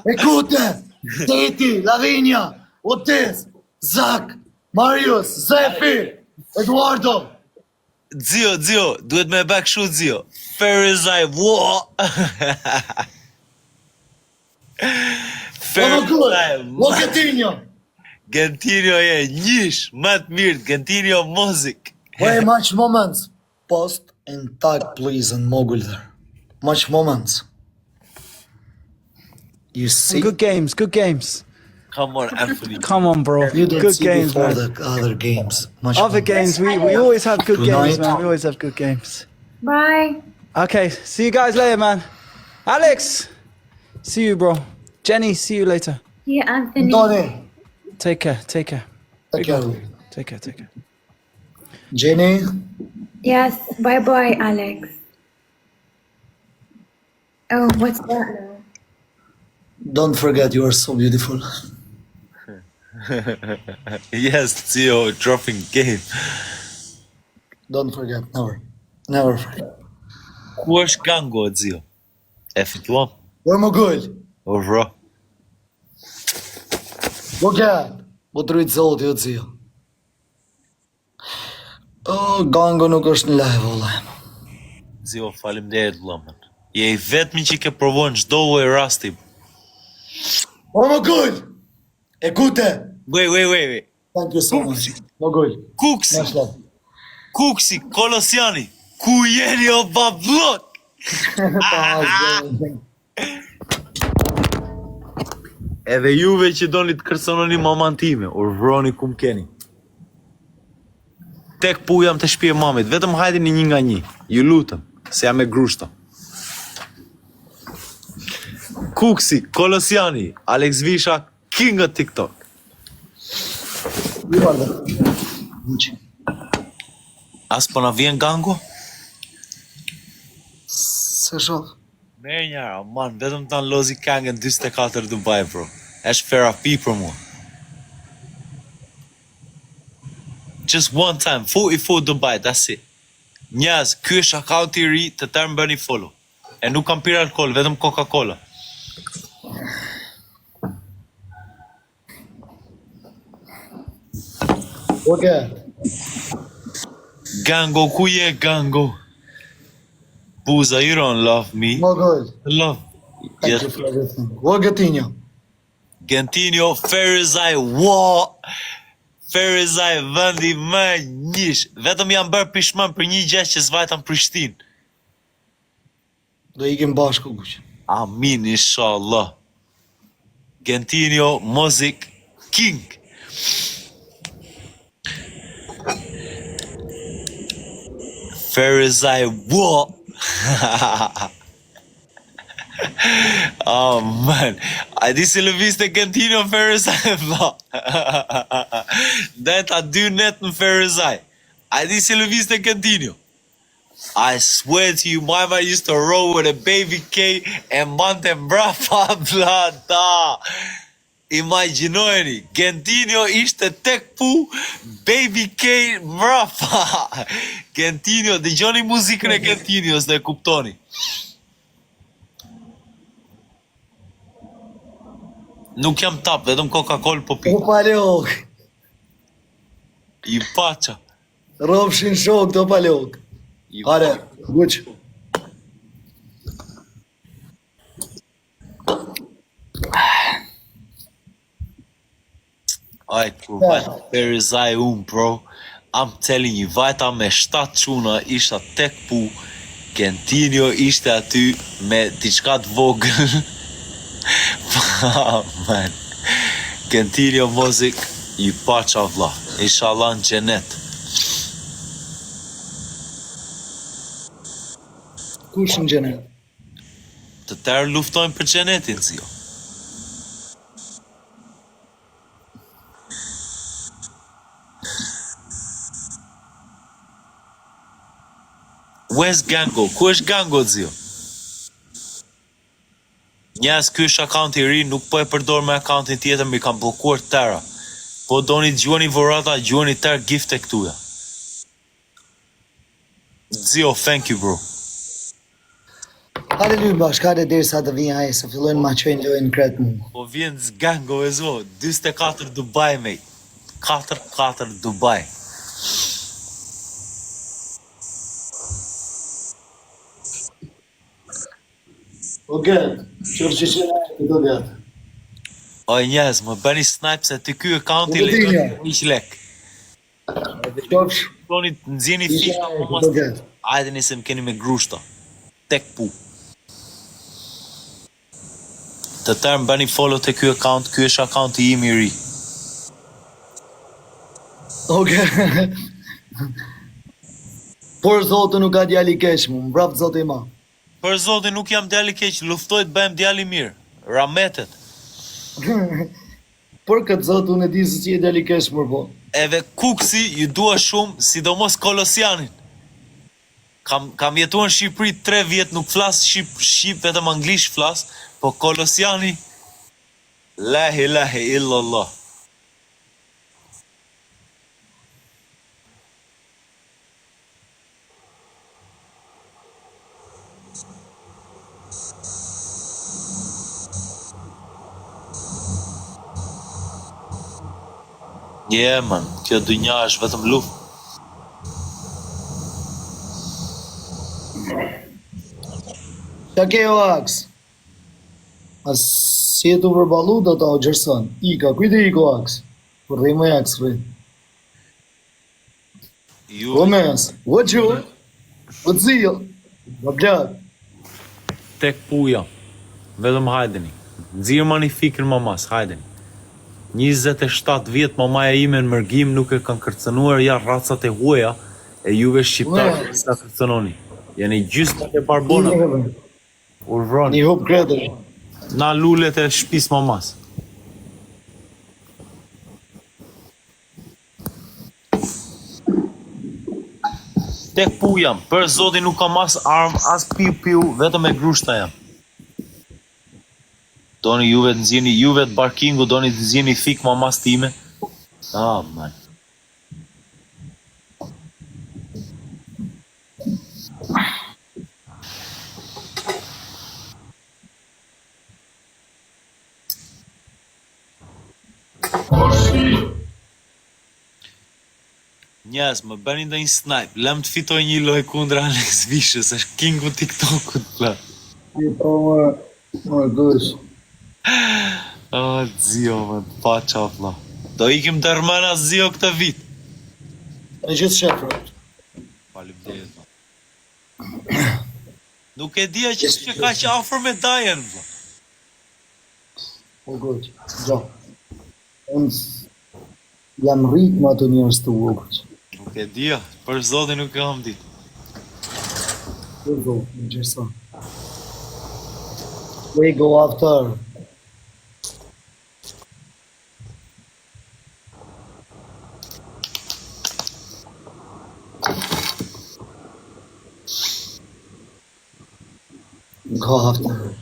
Écoute, Teti, Lavinia, Otis, Zak, Marius, Zefi, Eduardo. Zio, duhet me bak kështu Zio. Ferizaj, wo. Ferizaj, Loketinho. Gentinio je njish, më të mirë, Gentinio Muzik. Way much moments. Post and tag please and mogul there. Much moments. You see? Good games. Come on, Anthony. Come on, bro. You don't Good see games, before man. the other games. Much Other moments. games, we always have good games, Tonight. man. We always have good games. Bye. Okay, see you guys later, man. Alex, see you, bro. Jenny, see you later. Yeah, Anthony. Tony. Take care. Take care. Take care. Jenny. Yes. Bye, Alex. Oh, what's that now? Don't forget you are so beautiful. Yes, Zio, dropping game. Don't forget. Never forget. Ku është gango, Zio? E fituam? We're mogul. O vro. Bogat. Botërit zoti o zio. Oh, gango nuk është në live, valla. Zio, faleminderit vëllai. Je I vetmi që ke provuar në çdo lloj rasti. O mogul. Écoute. Wait. Thank you so much. Mogul. Kuksi, Much love. Kuksi, Kolosiani. Ku jeni o bablot? Edhe juve që doni të kërcënoni maman time, urvroni kum keni. Tek pu jam të shtëpi e mamit, vetëm hajteni një nga një. Ju lutem, se jam me grushta. Kuksi, Kolosiani, Alex Visha, king of TikTok. Guarda. As po na vjen gango? Se shoh. Merë njëra, man, vetëm ta në lozi kangën 24 Dubai, bro. Është therapy për mua. Just one time, 44 Dubai, that's it. Njas, ky është akaunti I ri të tërë më bëni follow. E nuk kam pirë alkohol, vetëm Coca-Cola. Okay. Gango, ku je Gango? Buza, you don't love me. Mogul. Love. Thank Yes. you for everything. Wogatinho. Gentinio, Ferizaj, wo! Ferizaj, vendi më njish. Vetëm jam bërë pishman për një gjë që s'vajtam Prishtinë. Do ikim bashku kuq. Amin, inshallah. Gentinio, Muzik, King. Ferizaj, wo! Oh man, a di si lëvizte Gentinio Ferizaj vlla. Dhe ta dy net në Ferizaj. A di si lëvizte Gentinio? I swear to you, my man used to roll with a baby K and mante mbrapa bla da. Imagjinojeni, Gentinio ishte tek pu, baby K mbrapa. Gentinio, dëgjoni muzikën e Gentinios dhe e kuptoni. Nuk jam tap, vetëm Coca-Cola po pi. U palok. I pacha. Ropshin shok do palok. Hare, guq. Aj, kur vajta Ferizaj bro. I'm telling you, vajta me 7 quna, isha tek pu. Gentinio ishte aty me diçka të vogël. Man. Gentinio Muzik, I pacha vlla. Inshallah në xhenet. Kush në gjenet? Të tërë luftojnë për xhenetin, zio. Where's Gango? Ku është Gango, zio? Njas, ky është akaunti I ri, nuk po e përdor me akauntin tjetër, mi kam bllokuar tëra. Po doni të gjuani vorata, gjuani tërë gifte këtuja. Zio, thank you, bro. Hajde luajmë bashkë, hajde derisa të vinë ai, se fillojnë ma qojnë lojën kret mu. Po vjen zgango e zo, 24 Dubai, mate. 4-4 Dubai. O gëtë, qërë që qënë e këto gëtë. O njerëz, më bëni snipe se të ky accounti Po, legjon Dinja. 100 lek. Qofsh, Doni të nxjeni Isha fika, e po mos. këto gëtë. Hajde se më keni me grushta. Tek pu. Të tërë më bëni follow të ky account, ky është accounti im i ri. Oke. Por zotë nuk ka djali keq mu, mbrap zotë i ma. Për zotin nuk jam djali keq, luftoj të bëhem djali mirë. Rametet. Por këtë zotë unë e di se që je djali keq mërë po. Edhe kuksi ju dua shumë, sidomos Kolosianin. Kam jetuar në Shqipëri 3 vjet, nuk flas shqip, vetëm anglisht flas, po Kolosiani la ilahe illallah. Man, kjo dynja është vetëm luftë. Qa ke o aks? As si e tu përbalu do ta o gjërson. Ika, kujtë i ko aks? Për dhe i më aks, rri. Ju O mes, o që? O të zio? O blad. tek puja. Vetëm hajdeni. Nxirë ma një fikër mamas, hajdeni. 27 vjet mamaja ime në mërgim nuk e kanë kërcënuar ja racat e huaja e juve shqiptarë sa kërcënoni. Jeni gjysmë e barbona, urvroni. Një hup kretër. Na lulet e shtëpis mamas. Tek pu jam, për zotin nuk kam as arm, as piu, vetëm e grushta jam. Doni juve të nxjini, juve të barkingu, doni të nxjini fik mamas time. Man. Njes, më bëni ndonjë snipe, lem të fitoj një loj kundra Alex Vishës, është kingu TikTokut, pla. Po më gush. O, zio, më të pa qapla. Do ikim të rmena zio këtë vit. E gjithë shefrë. Faleminderit, vlla. Nuk e dija që ka që afër me Dajen, vlla. O gush. Gjo. Unë jam rritë më ato njërës të uokuq. Nuk e dija, për zotin nuk e kam ditë. Kur do, në gjërëson. We go after. Go after.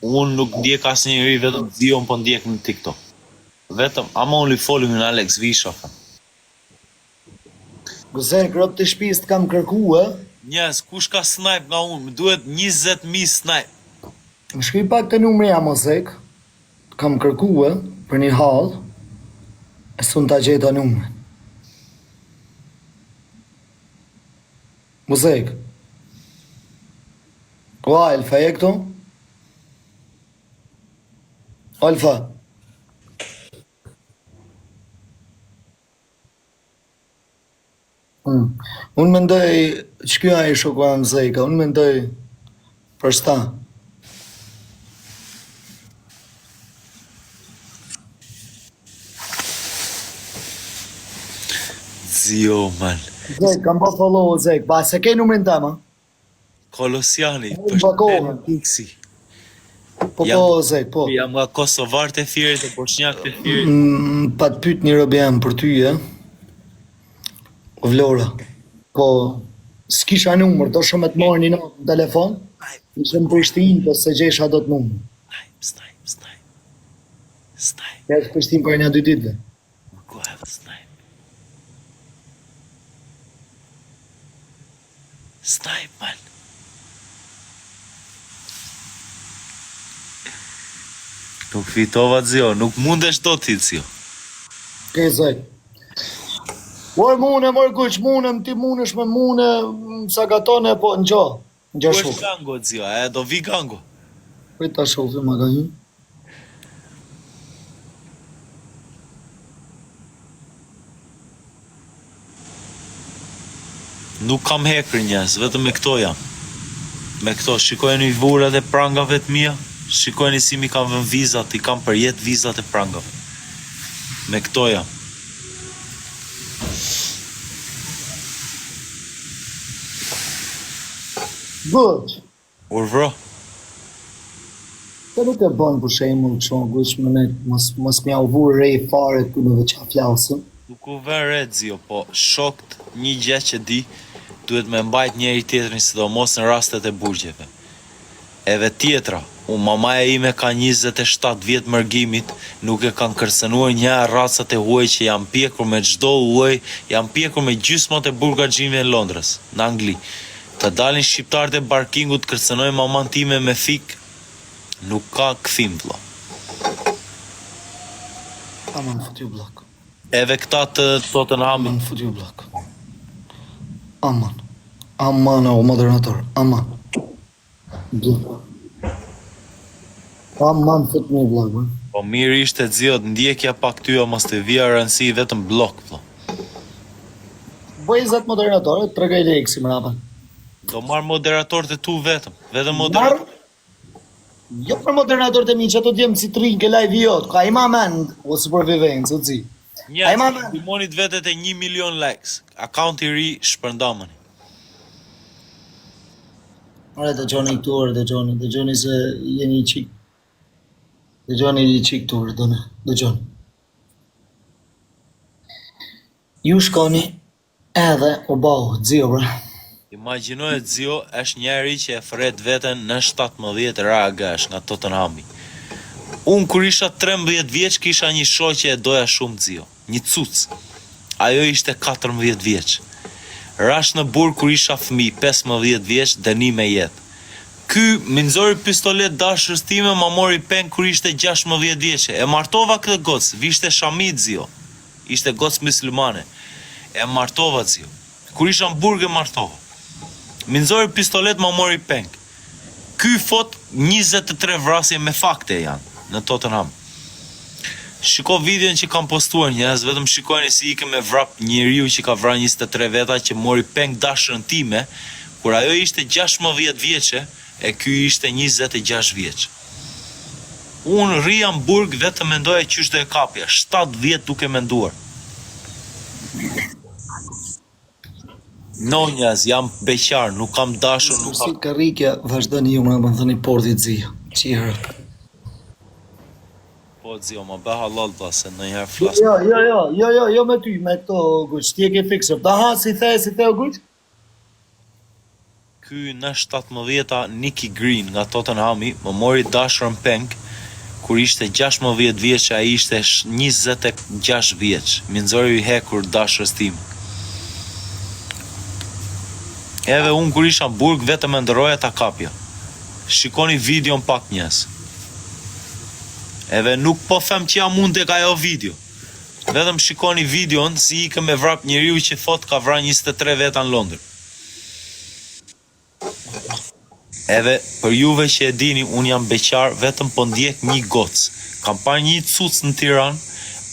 Unë nuk ndjek asë njëri, vetëm zion po ndjek në TikTok. Vetëm, I'm only following Alex Visha. Gëse, krop të shpis të kam kërku, e? Njes, kush ka snipe nga unë? Më duhet 20.000 snipe. Më shkri pak të numri a mosek, kam kërku, e? Për një hal, e sun të gjeta numrin. Mosek. O, Alfa, e këto? Alfa. Unë mendoj, që kjo a i shokua më zeka, unë mendoj për shta. Zio, man. Zek, kam pa follow o Zek, ba se ke numrin ta, ma? Kolosiani, Unë bakohen. Pixi. Po Jam- po Zek, po. Jam nga Kosovar të thjerit e Bosnjak të thjerit. Pa të pyt një robe jam për ty, e? O Vlora, po s'kisha numër, do shumë të marrë një natë në telefon, ishë në Prishtinë, po se gjesha do të numër. Snipe. Ja të Prishtinë për një 2 ditëve. Go have a snipe. Snipe, man. Nuk fitova zio, nuk mundesh do ti zio. Ke zaj. Oj mune, mor kuq, munem, ti munesh me mune, sa gatone, po në gjo. Në gjo Ku është shuk. gango zio, e do vi gango. Prit ta shofi ma ka një. Nuk kam hekër njerëz, vetëm me këto jam. Me këto, shikojeni vurat e prangave të mia, shikojeni si mi kam vënë vizat, i kam përjet vizat e prangave. Me këto jam. Guq, Urvro, të nuk e bën për shembull kështu, guq më ne, mos m'ja u vur rej fare ku në veqa flasëm. nuk u vën re zio, po shokt një gjë që di, duhet me mbajt njëri tjetrin sidomos në rastet e burgjeve. Edhe tjetra, mamaja ime ka 27 vjet mërgimit, nuk e kanë kërcënuar një racat e huaj që janë pjekur me çdo huaj, janë pjekur me gjysmat e burgaxhinëve në Londrës, në Angli. Të dalin shqiptarët e barkingut kërcënojnë maman time me fik, nuk ka kthim vlla. Aman futi u blok. Edhe këta të Tottenhamit, Aman futi u blok. Aman. Aman o moderator, aman. Blok. Aman fut një blok, bërë. po mirë ishte zio të ndjekja pak tyja mos të vija rëndësi vetëm blok vlla. Bëjzat moderatorët, tregaj lejkë si mrapa. Do marr moderatorët e tu vetëm moderator. Jo për moderatorët e mi që ato t'jem si trin ke live jot, ka ima mend, ose për vivencë, o zi. Ai ma men. Timonit vetet e 1 milion likes. Account i ri shpërndamën. Ore dëgjoni këtu, ore dëgjoni se jeni i qik. Dëgjoni i qik këtu, ore dëgjoni. Ju shkoni edhe u bahu, dzio bra. Imagjinoj zio është njeri që e fret veten në 17 ragash nga Tottenhami. Unë kur isha 13 vjeç kisha një shoqe e doja shumë zio, një cuc. Ajo ishte 14 vjeç. Rash në burg kur isha fëmijë, 15 vjeç, dënim me jetë. Ky më nxori pistolet dashurës time, ma mori peng kur ishte 16 vjeçe. E martova këtë gocë, vishte shamit zio. Ishte gocë muslimane. E martova zio. Kur isha në burg e martova. Më nxori pistolet, ma mori peng. Ky fot 23 vrasje me fakte janë në Tottenham. Shiko videon që kam postuar njerëz, vetëm shikojeni si ikën me vrap njeriu që ka vrarë 23 veta që mori peng dashurën time, kur ajo ishte 16 vjeçe e ky ishte 26 vjeç. Unë rria në burg vetëm mendoja qysh do e kapja, 7 vjet duke menduar. No njerëz, jam beqar, nuk kam dashur, nuk Si kam... karrikja, vazhdoni ju më thëni portit dzio. Qirë. Po, zio, ma bë halal ta se ndonjëherë flas. Jo me ty, me këto guq, ti e ke fiksër. Aha, si the o guq? Ky në 17-a Nicky Green nga Tottenhami më mori dashurën peng kur ishte 16 vjeç, ai ishte 26 vjeç. Mi nxori i hekur dashurës tim. Edhe unë kur isha në burg vetëm e ndëroja ta kapja. Shikoni videon pak njerëz. Edhe nuk po them që jam unë tek ajo video. Vetëm shikoni videon si ikë me vrap njeriu që thot ka vrarë 23 veta në Londër. Edhe për juve që e dini, unë jam beqar, vetëm po ndjek një gocë. Kam parë një cuc në Tiranë,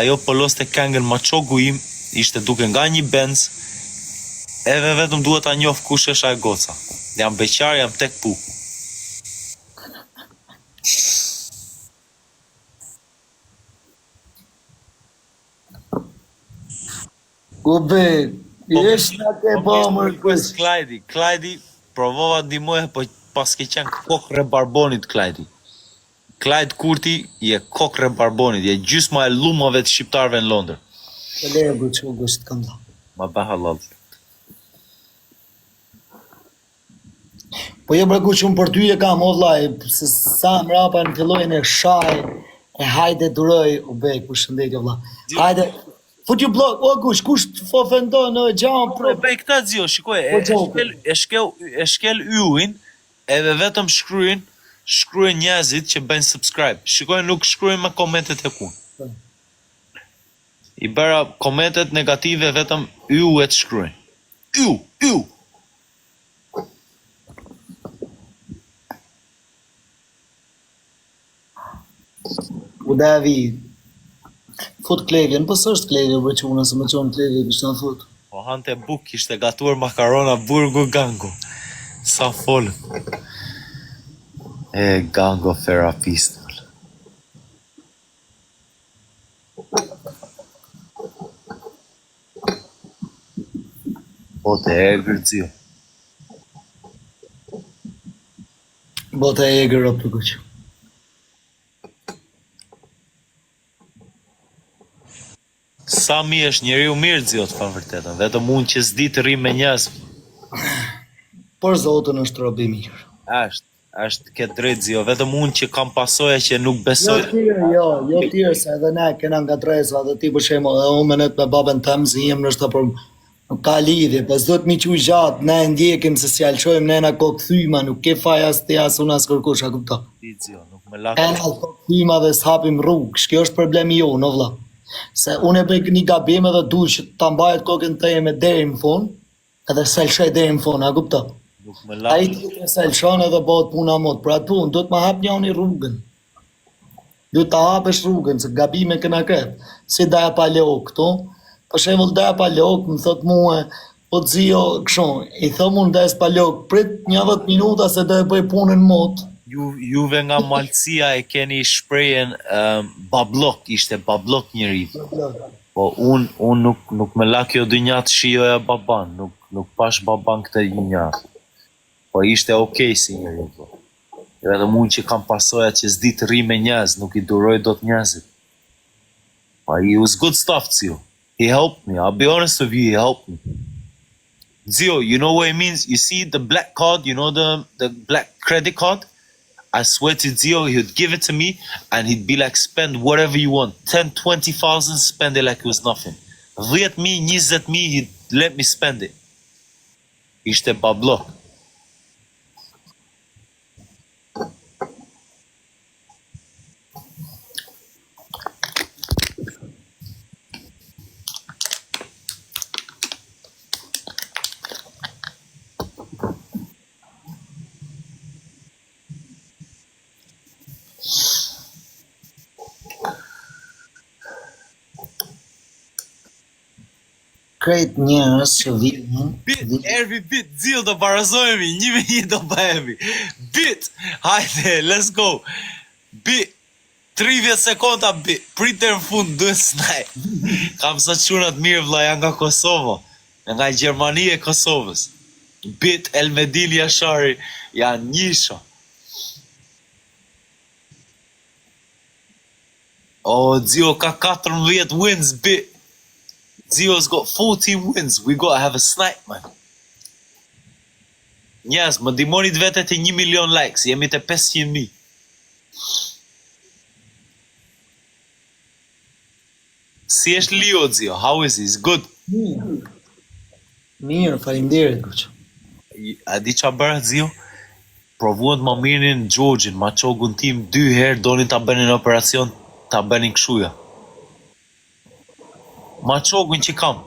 ajo pëlloste këngën Maçogu im, ishte duke nga një Benz, edhe vetëm duhet ta njoh kush është ajo goca. Jam beqar, jam tek pu. Gobe, jesh nga ke bomër kës. Klajdi, provova ndihmoje, po pas ke qenë kokë rebarbonit Klajdi. Klajd Kurti je kokë rebarbonit, je gjysma e lumave të shqiptarëve në Londër. Të leje guq, u gusht kam da. Ma bë halal. Po jo bre guq, unë për ty e kam, o vlaj, se sa mrapa në fillojnë e shaj, e hajde duroj, u bej, për shëndetje vla. Hajde, Fut ju blok, o kush të ofendon në gjam, Po e bëj këtë zio, shikoj, e shkel yllin, edhe vetëm shkruajnë njerëzit që bëjnë subscribe. Shikoj, nuk shkruajnë me komentet e kun. I bëra komentet negative vetëm yll e të shkruajnë. Yll. U Davi, fut klevjen, po s'është klevje për që unë se më qonë klevje kështë në fut. Po hante buk, ishte gatuar makarona burgu gango. Sa folën. E gango therapist. Po të egrë zio. Bota e egrë për kuqë. Sa mi është njeriu mirë zio të vërtetën, vetëm unë që s'di të rrim me njerëz. Por Zotën është robi mirë. Është ke drejt zio, vetëm unë që kam pasoja që nuk besoj. Jo tjerë, se edhe ne kena nga dresa, dhe ti për shemë, dhe unë menet me babën tëmë, si jem nështë për nuk ka lidhje, pas do të mi që gjatë, ne ndjekim se si alqojmë, ne na kokëthyma, nuk ke faj as të as unë as kërkush, a kupta. Ti zio, nuk me E lakë. na kokëthyma dhe s'hapim rrugë, kjo është problemi jo, në vla. Se unë e bëj një gabim edhe du që ta mbajet kokën të me deri më fund, edhe selshoj deri më fund, a kupta. Nuk me A i lakë. të selshon edhe bëhet puna mot, pra tu, do të ma hap njani rrugën. Do të hapesh rrugën, se gabime këna këtë. Si daja pa leok këto, për shembull daja pa leok, më thot mua, po zio këshon, i thom unë daja pa leok, prit 10 minuta se do e bëj punën mot. Juve nga Malësia e keni shprejen bablok, ishte bablok njëri. Po unë nuk me la kjo dynjat shijoja baban, nuk pash baban këtë dynjat. Po ishte okej si njëri. Po. Edhe unë që kam pasoja që s'di të rri me njerëz, nuk i duroj do të njerëzit. Po he was good stuff, Zio. He helped me. I'll be honest with you, he helped me. Zio, you know what it means? You see the black card, you know the black credit card? I swear to Zio, he would give it to me and he'd be like, spend whatever you want. 10, 20,000, spend it like it was nothing. 10,000, 20,000, he'd let me spend it. Ishte bablok. Krejt njerëz që vinin, Every bit, Zio do barazojemi, 1-1 do bëhemi. Bit, hajde, let's go. Bit, 30 sekonda bit, pritër në fund, duhet snaj. Kam sa qunat mirë vla, janë nga Kosova, nga Gjermani e Kosovës. Bit, Elmedin Jashari, janë njësha. Oh, Zio ka 14 wins, bit. Zio's got 14 wins. We gotta have a snipe, man. Yes, më dimoni të vete të 1 milion likes. Jemi të 500.000. Si është Leo, Zio? How is he? He's good. mirë, faleminderit kuq. A di qa bërë, Zio? Provuan të më mirinin Gjorgjin, ma qogun tim 2 herë, donin ta bënin operacion, ta bënin kshuja. Ma qogun që kam.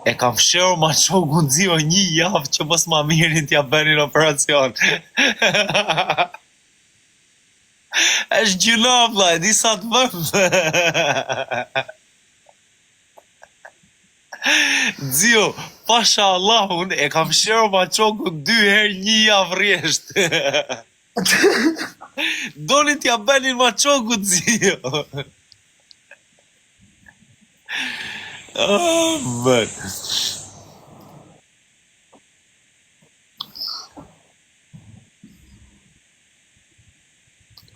E kam fshërë ma qogun Zio 1 javë që mos ma mirin t'ja bënin operacion. është gjuna, vla, e di sa të vëmë. Zio, pasha Allah, unë e kam fshërë ma qogun 2 herë 1 javë rjesht. Donin t'ja bënin ma qogun, Zio. Oh, man.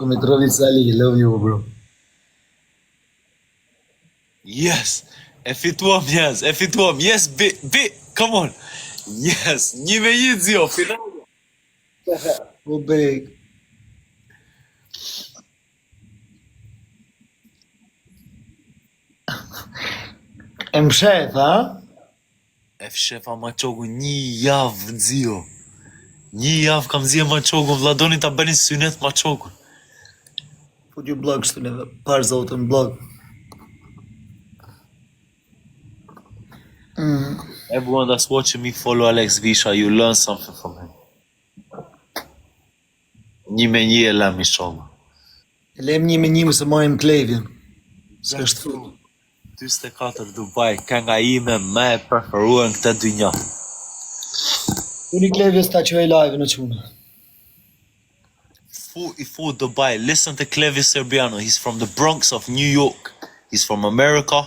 Mitrovic Ali, love you bro. Yes. E fituam, yes. E fituam. Yes, bit. Come on. Yes. 1-1, Zio. Final. Po big. E mshet, ha? E fshefa Maqoku 1 javë nxio. 1 javë kam zje Maqoku, vladoni ta bëni synet Maqoku. Fut ju blog shtu neve, par zotën blog. Everyone that's watching me follow Alex Visha, you learn something from him. 1-1 e lam inshallah. Lem 1-1 se majmë klevjen. Se është fut. 44 Dubai, kënga ime më e preferuar në këtë dynjë. Unë i klevjes ta që e live në qunë. Fu Dubai, listen to Clevis Serbiano. He's from the Bronx of New York. He's from America.